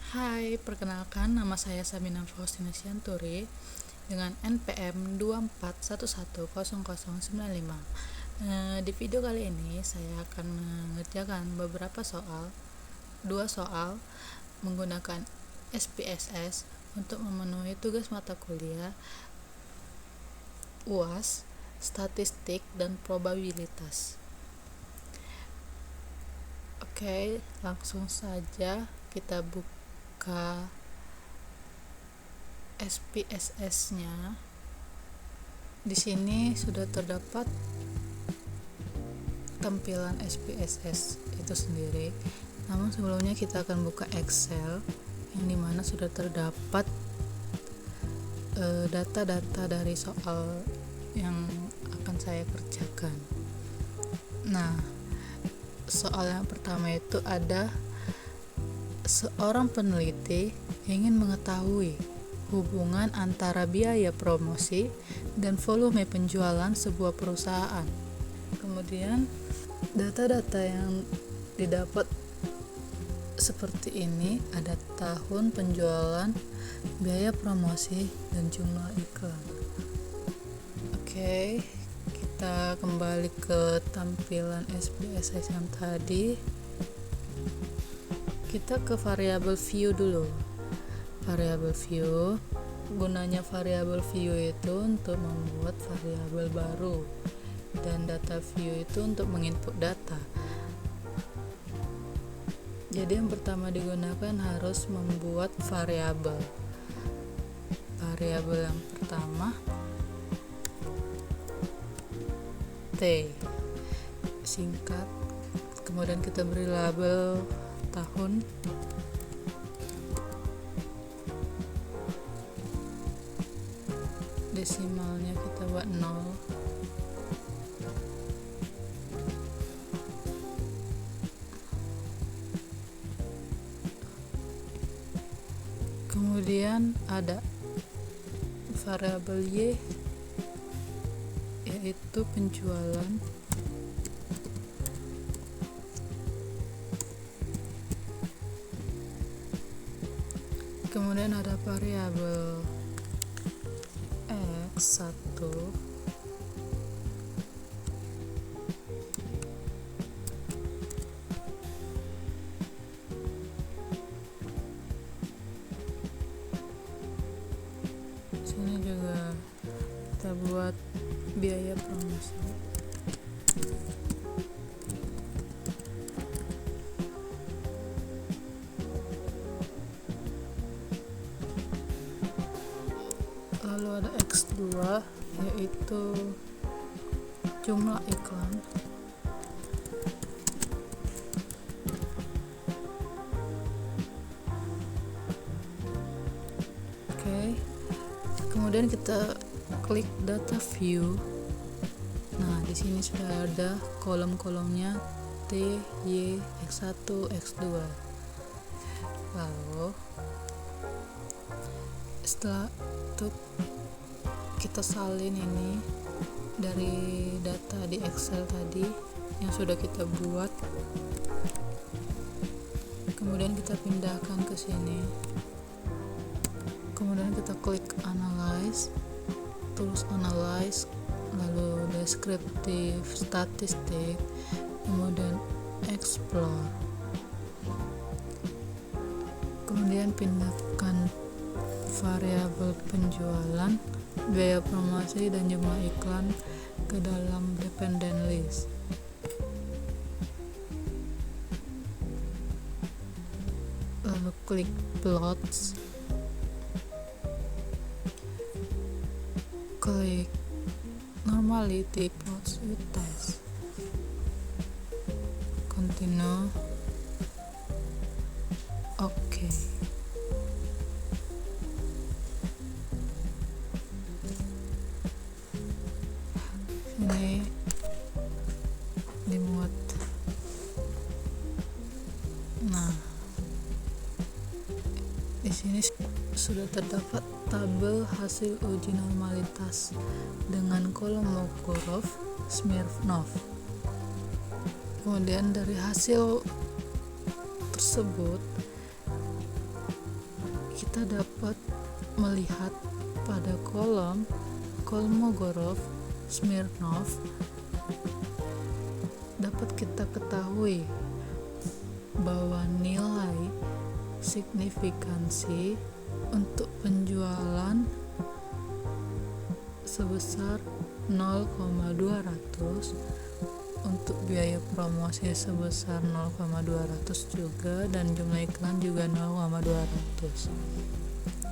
Hai, perkenalkan nama saya Sabina Faustina Sianturi dengan NPM 24110095. Di video kali ini saya akan mengerjakan dua soal menggunakan SPSS untuk memenuhi tugas mata kuliah UAS, statistik, dan probabilitas. Oke, langsung saja kita buka SPSS-nya. Di sini sudah terdapat tampilan SPSS itu sendiri. Namun sebelumnya kita akan buka Excel yang dimana sudah terdapat data-data dari soal yang akan saya kerjakan. Nah, soal yang pertama itu ada seorang peneliti ingin mengetahui hubungan antara biaya promosi dan volume penjualan sebuah perusahaan. Kemudian data-data yang didapat seperti ini, ada tahun penjualan, biaya promosi, dan jumlah iklan. Oke, kita kembali ke tampilan SPSS yang tadi. Kita ke variabel view dulu. Variabel view, gunanya variabel view itu untuk membuat variabel baru, dan data view itu untuk menginput data. Jadi yang pertama digunakan harus membuat variabel. Variabel yang pertama T, singkat. Kemudian kita beri label tahun. Desimalnya kita buat 0. Kemudian ada variabel Y, yaitu penjualan. Kemudian ada variabel X1, sini juga kita buat biaya promosi. Lalu ada X2, yaitu jumlah iklan. Oke. Kemudian kita klik data view. Nah, di sini sudah ada kolom-kolomnya T, Y, X1, X2. Lalu setelah itu kita salin ini dari data di Excel tadi yang sudah kita buat. Kemudian kita pindahkan ke sini. Kemudian kita klik analyze, terus analyze, lalu deskriptif, statistik, kemudian explore. Kemudian pindahkan variabel penjualan, biaya promosi, dan jumlah iklan ke dalam dependent list. Lalu klik plots, klik normality plots with test, continue. Oke. Ini dimuat. Nah, di sini sudah terdapat tabel hasil uji normalitas dengan kolom Mokurov, Smirnov. Kemudian dari hasil tersebut kita dapat melihat pada kolom Kolmogorov, Smirnov, dapat kita ketahui bahwa nilai signifikansi untuk penjualan sebesar 0,200, untuk biaya promosi sebesar 0,200 juga, dan jumlah iklan juga 0,200.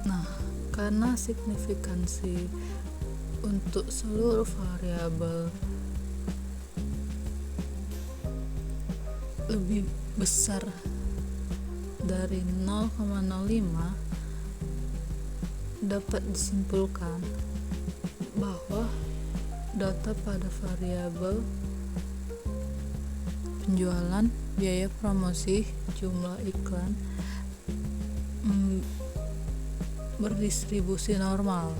Nah, karena signifikansi untuk seluruh variabel lebih besar dari 0,05, dapat disimpulkan bahwa data pada variabel penjualan, biaya promosi, jumlah iklan berdistribusi normal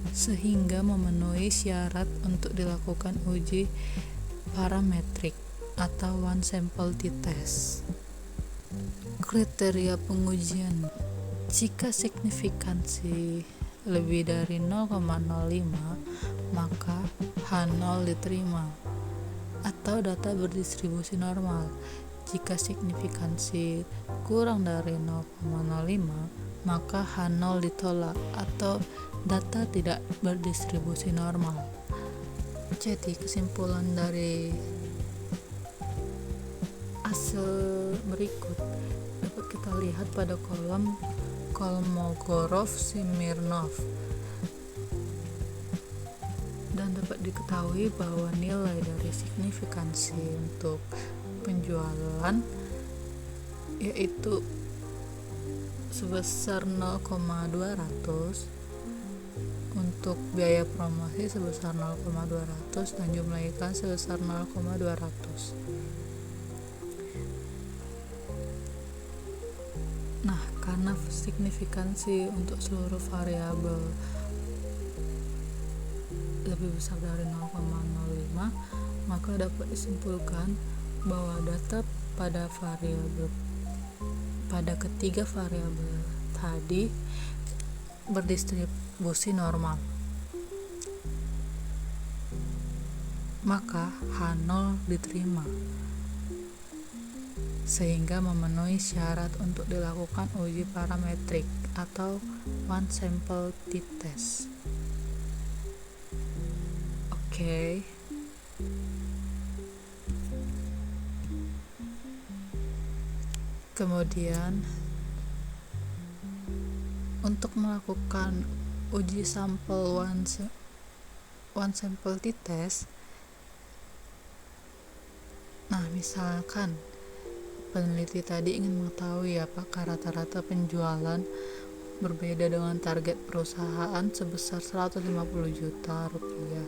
sehingga memenuhi syarat untuk dilakukan uji parametrik atau one sample t-test. Kriteria pengujian: jika signifikansi lebih dari 0,05, maka H0 diterima atau data berdistribusi normal. Jika signifikansi kurang dari 0,05, maka H0 ditolak atau data tidak berdistribusi normal. Jadi kesimpulan dari hasil berikut dapat kita lihat pada kolom Kolmogorov, Smirnov, dan dapat diketahui bahwa nilai dari signifikansi untuk penjualan yaitu sebesar 0,200, untuk biaya promosi sebesar 0,200, dan jumlah iklan sebesar 0,200. Nah, karena signifikansi untuk seluruh variabel lebih besar dari 0,05, maka dapat disimpulkan bahwa data pada ketiga variabel tadi berdistribusi normal. Maka H0 diterima sehingga memenuhi syarat untuk dilakukan uji parametrik atau one sample t-test. Oke. Kemudian untuk melakukan uji sampel one sample t-test, nah misalkan peneliti tadi ingin mengetahui apakah rata-rata penjualan berbeda dengan target perusahaan sebesar 150 juta rupiah.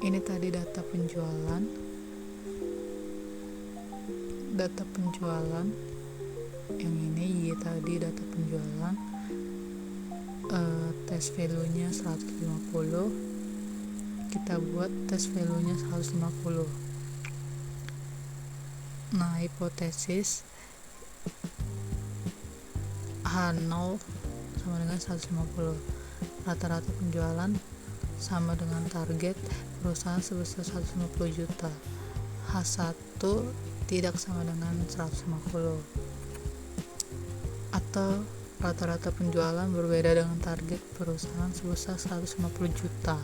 Ini tadi data penjualan. Yang ini Y tadi data penjualan. Test value-nya 150. Kita buat test value-nya 150. Nah, hipotesis H0 sama dengan 150. Rata-rata penjualan sama dengan target perusahaan sebesar 150 juta. H1 tidak sama dengan 150. Atau rata-rata penjualan berbeda dengan target perusahaan sebesar 150 juta.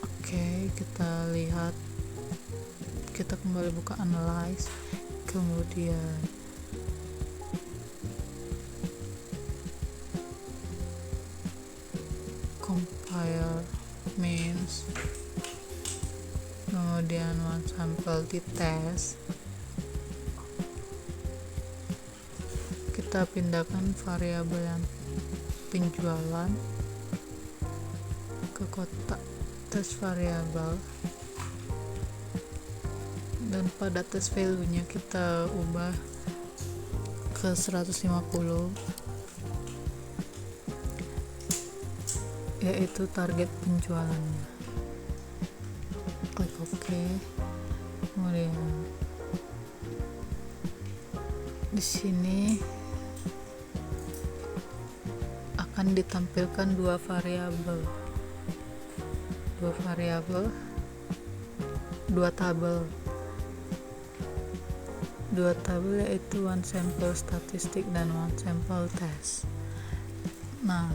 Oke, kita lihat, kita kembali buka analyze, kemudian compile means, kemudian one sample t-test. Kita pindahkan variabel yang penjualan ke kotak test variabel, dan pada test value-nya kita ubah ke 150, yaitu target penjualannya. Klik OK, kemudian Di sini akan ditampilkan dua variabel, dua tabel yaitu one sample statistik dan one sample test. Nah,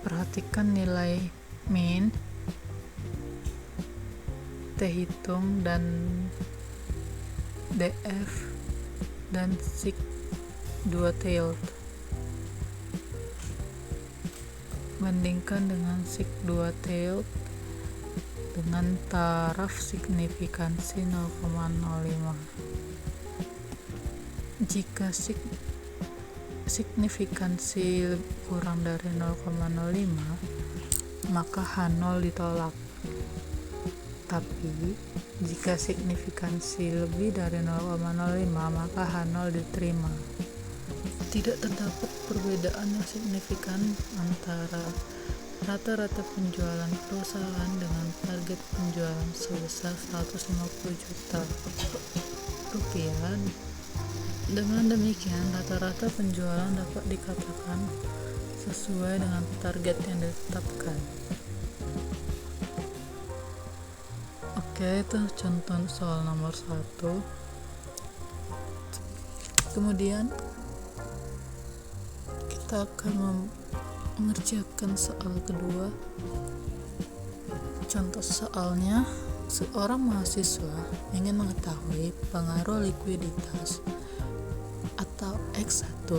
perhatikan nilai min, t hitung, dan df dan sig dua tailed. Bandingkan dengan sig dua tailed dengan taraf signifikansi 0,05. Jika signifikansi kurang dari 0,05, maka H0 ditolak. Tapi jika signifikansi lebih dari 0,05, maka H0 diterima. Tidak terdapat perbedaan yang signifikan antara rata-rata penjualan perusahaan dengan target penjualan sebesar 150 juta rupiah. Dengan demikian, rata-rata penjualan dapat dikatakan sesuai dengan target yang ditetapkan. Oke, itu contoh soal nomor 1. Kemudian kita akan mengerjakan soal kedua. Contoh soalnya, seorang mahasiswa ingin mengetahui pengaruh likuiditas atau X1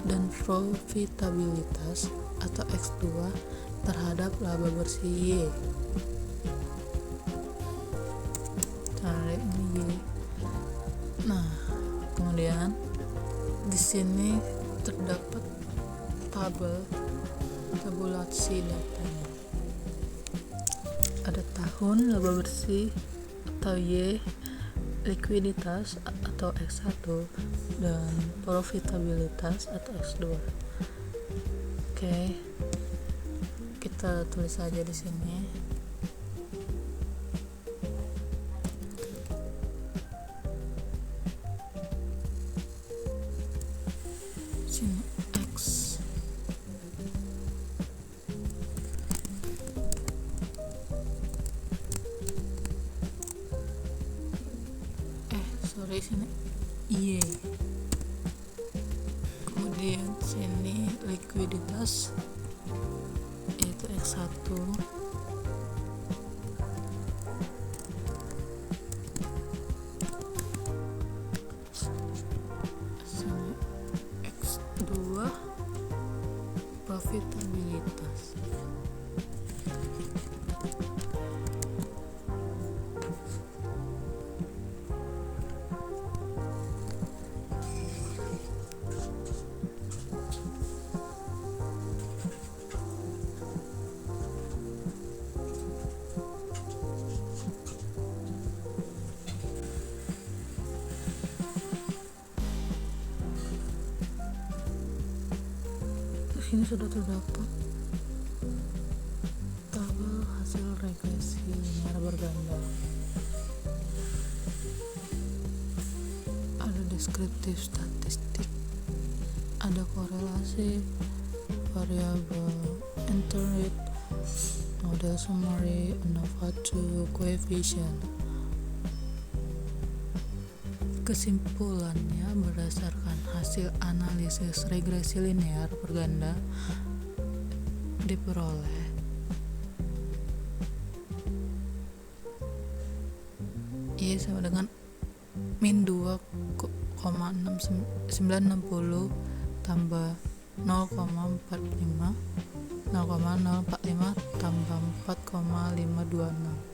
dan profitabilitas atau X2 terhadap laba bersih Y. Cari ini Y. Nah, kemudian di sini terdapat tabulasi datanya. Ada tahun laba bersih atau Y, likuiditas atau X1, dan profitabilitas atau X2. Oke, kita tulis saja di sini. Sini X. Sini Y. Kemudian sini likuiditas yaitu X1. Sini X2 profitabilitas. Ini sudah terdapat tabel hasil regresi linear berganda. Ada deskriptif statistik, ada korelasi, variabel internet, model summary, ANOVA2, coefficient. Kesimpulannya, berdasarkan hasil analisis regresi linear berganda diperoleh Y sama dengan min 2,960 tambah 0,045 tambah 4,526.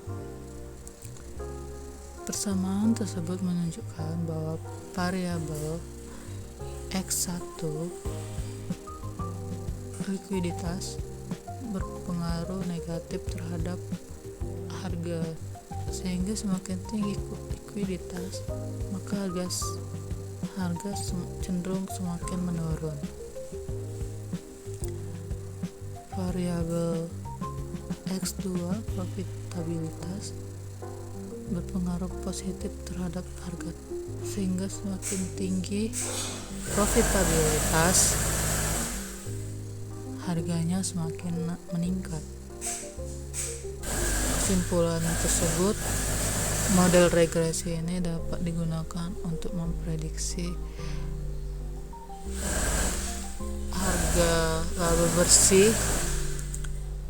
Persamaan tersebut menunjukkan bahwa variabel X1 likuiditas berpengaruh negatif terhadap harga, sehingga semakin tinggi likuiditas maka harga cenderung semakin menurun. Variabel X2, profitabilitas, berpengaruh positif terhadap harga, sehingga semakin tinggi profitabilitas, harganya semakin meningkat. Kesimpulan tersebut, model regresi ini dapat digunakan untuk memprediksi harga laba bersih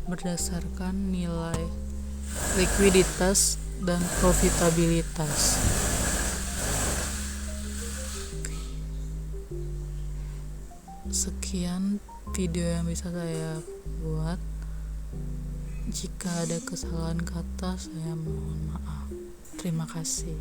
berdasarkan nilai likuiditas dan profitabilitas. Sekian video yang bisa saya buat. Jika ada kesalahan kata, saya mohon maaf. Terima kasih.